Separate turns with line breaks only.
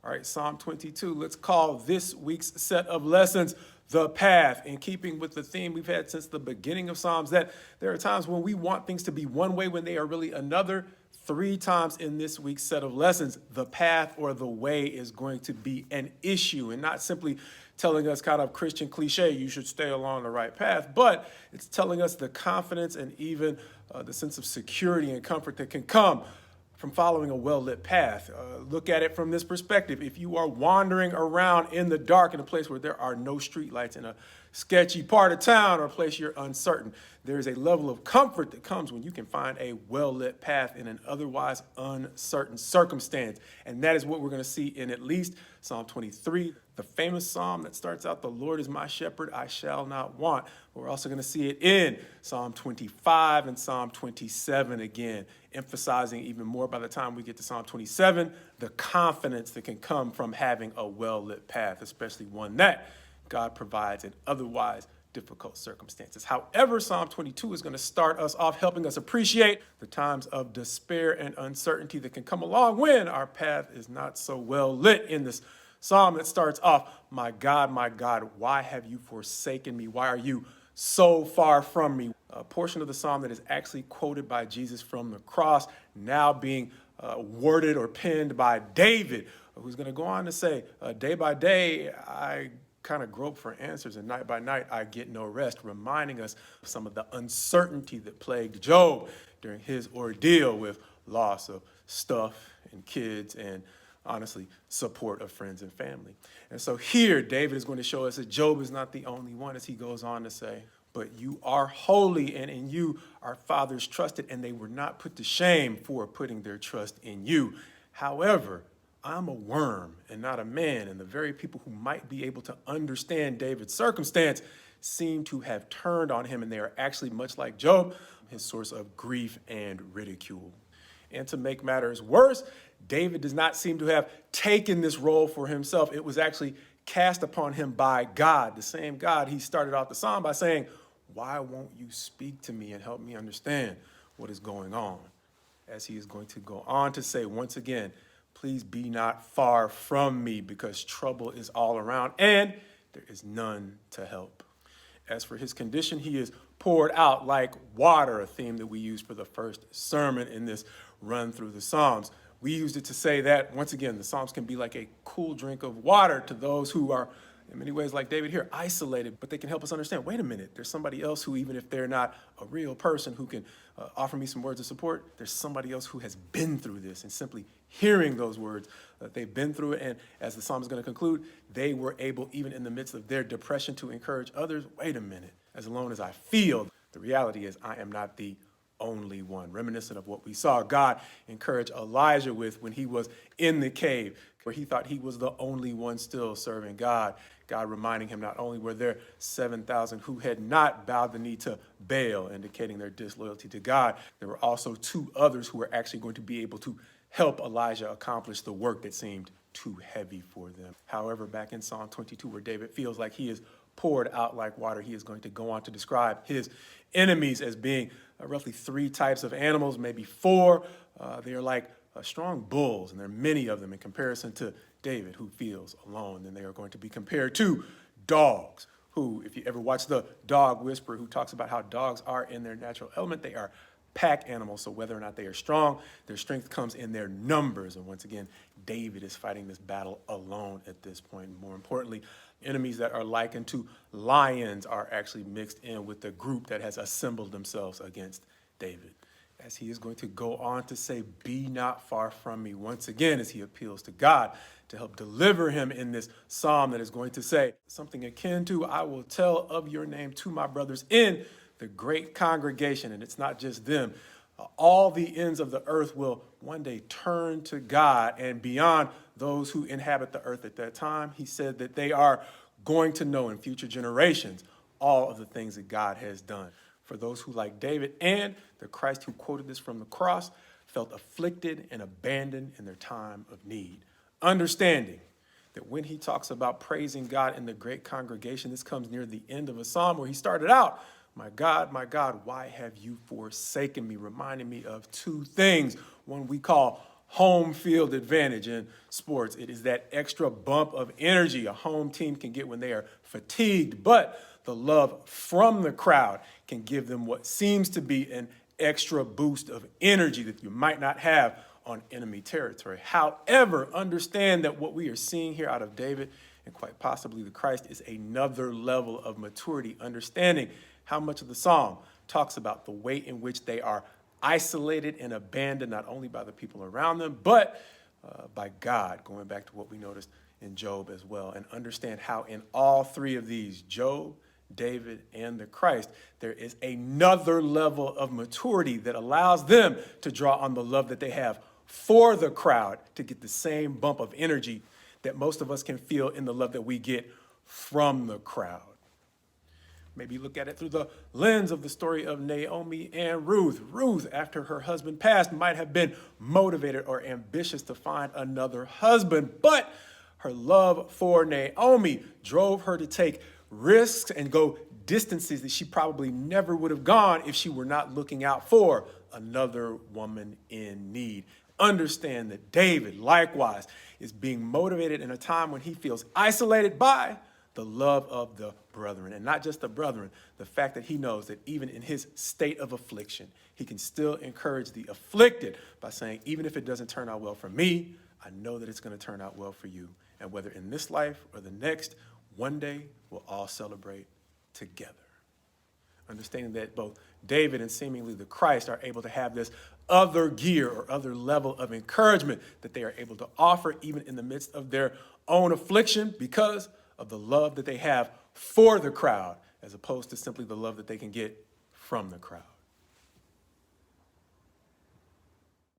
All right, Psalm 22. Let's call this week's set of lessons the path. In keeping with the theme we've had since the beginning of Psalms, that there are times when we want things to be one way when they are really another. 3 times in this week's set of lessons, the path or the way is going to be an issue, and not simply telling us kind of Christian cliche, you should stay along the right path, but it's telling us the confidence and even the sense of security and comfort that can come from following a well-lit path. Look at it from this perspective. If you are wandering around in the dark in a place where there are no streetlights in a sketchy part of town or a place you're uncertain, there is a level of comfort that comes when you can find a well-lit path in an otherwise uncertain circumstance. And that is what we're going to see in at least Psalm 23, the famous psalm that starts out, "The Lord is my shepherd, I shall not want." We're also going to see it in Psalm 25 and Psalm 27 again, emphasizing even more by the time we get to Psalm 27, the confidence that can come from having a well-lit path, especially one that God provides in otherwise difficult circumstances. However, Psalm 22 is going to start us off helping us appreciate the times of despair and uncertainty that can come along when our path is not so well lit. In this psalm that starts off, my God, why have you forsaken me? Why are you so far from me?" A portion of the psalm that is actually quoted by Jesus from the cross, now being worded or penned by David, who's going to go on to say, day by day, I kind of grope for answers, and night by night I get no rest, reminding us of some of the uncertainty that plagued Job during his ordeal with loss of stuff and kids and, honestly, support of friends and family. And so here David is going to show us that Job is not the only one, as he goes on to say, "But you are holy, and in you our fathers trusted, and they were not put to shame for putting their trust in you. However, I'm a worm and not a man," and the very people who might be able to understand David's circumstance seem to have turned on him, and they are actually, much like Job, his source of grief and ridicule. And to make matters worse, David does not seem to have taken this role for himself. It was actually cast upon him by God, the same God he started off the psalm by saying, "Why won't you speak to me and help me understand what is going on?" As he is going to go on to say once again, "Please be not far from me, because trouble is all around and there is none to help." As for his condition, he is poured out like water, a theme that we used for the first sermon in this run through the Psalms. We used it to say that, once again, the Psalms can be like a cool drink of water to those who are, in many ways, like David here, isolated, but they can help us understand, wait a minute, there's somebody else who, even if they're not a real person, who can offer me some words of support. There's somebody else who has been through this, and simply hearing those words, that they've been through it, and as the psalm is going to conclude, they were able, even in the midst of their depression, to encourage others. Wait a minute, as alone as I feel, the reality is I am not the only one. Reminiscent of what we saw God encourage Elijah with when he was in the cave, where he thought he was the only one still serving God. God reminding him not only were there 7,000 who had not bowed the knee to Baal, indicating their disloyalty to God, there were also 2 others who were actually going to be able to help Elijah accomplish the work that seemed too heavy for them. However, back in Psalm 22, where David feels like he is poured out like water, he is going to go on to describe his enemies as being roughly 3 types of animals, maybe 4. They are like strong bulls, and there are many of them in comparison to David, who feels alone. And they are going to be compared to dogs, who, if you ever watch The Dog Whisperer, who talks about how dogs are in their natural element, they are pack animals. So whether or not they are strong, their strength comes in their numbers. And once again, David is fighting this battle alone at this point. More importantly, enemies that are likened to lions are actually mixed in with the group that has assembled themselves against David. As he is going to go on to say, "Be not far from me," once again, as he appeals to God to help deliver him in this psalm that is going to say something akin to, "I will tell of your name to my brothers in the great congregation." And it's not just them. All the ends of the earth will one day turn to God, and beyond those who inhabit the earth at that time, he said that they are going to know in future generations all of the things that God has done. For those who, like David and the Christ who quoted this from the cross, felt afflicted and abandoned in their time of need. Understanding that when he talks about praising God in the great congregation, this comes near the end of a psalm where he started out, my God, why have you forsaken me?" Reminding me of 2 things. One we call home field advantage in sports. It is that extra bump of energy a home team can get when they are fatigued, but the love from the crowd can give them what seems to be an extra boost of energy that you might not have on enemy territory. However, understand that what we are seeing here out of David and quite possibly the Christ is another level of maturity, understanding how much of the psalm talks about the way in which they are isolated and abandoned, not only by the people around them, but by God, going back to what we noticed in Job as well, and understand how in all three of these, Job, David, and the Christ, there is another level of maturity that allows them to draw on the love that they have for the crowd to get the same bump of energy that most of us can feel in the love that we get from the crowd. Maybe look at it through the lens of the story of Naomi and Ruth. Ruth, after her husband passed, might have been motivated or ambitious to find another husband, but her love for Naomi drove her to take risks and go distances that she probably never would have gone if she were not looking out for another woman in need. Understand that David, likewise, is being motivated in a time when he feels isolated by the love of the brethren. And not just the brethren, the fact that he knows that even in his state of affliction, he can still encourage the afflicted by saying, even if it doesn't turn out well for me, I know that it's going to turn out well for you. And whether in this life or the next, one day we'll all celebrate together. Understanding that both David and seemingly the Christ are able to have this other gear or other level of encouragement that they are able to offer even in the midst of their own affliction because of the love that they have for the crowd as opposed to simply the love that they can get from the crowd.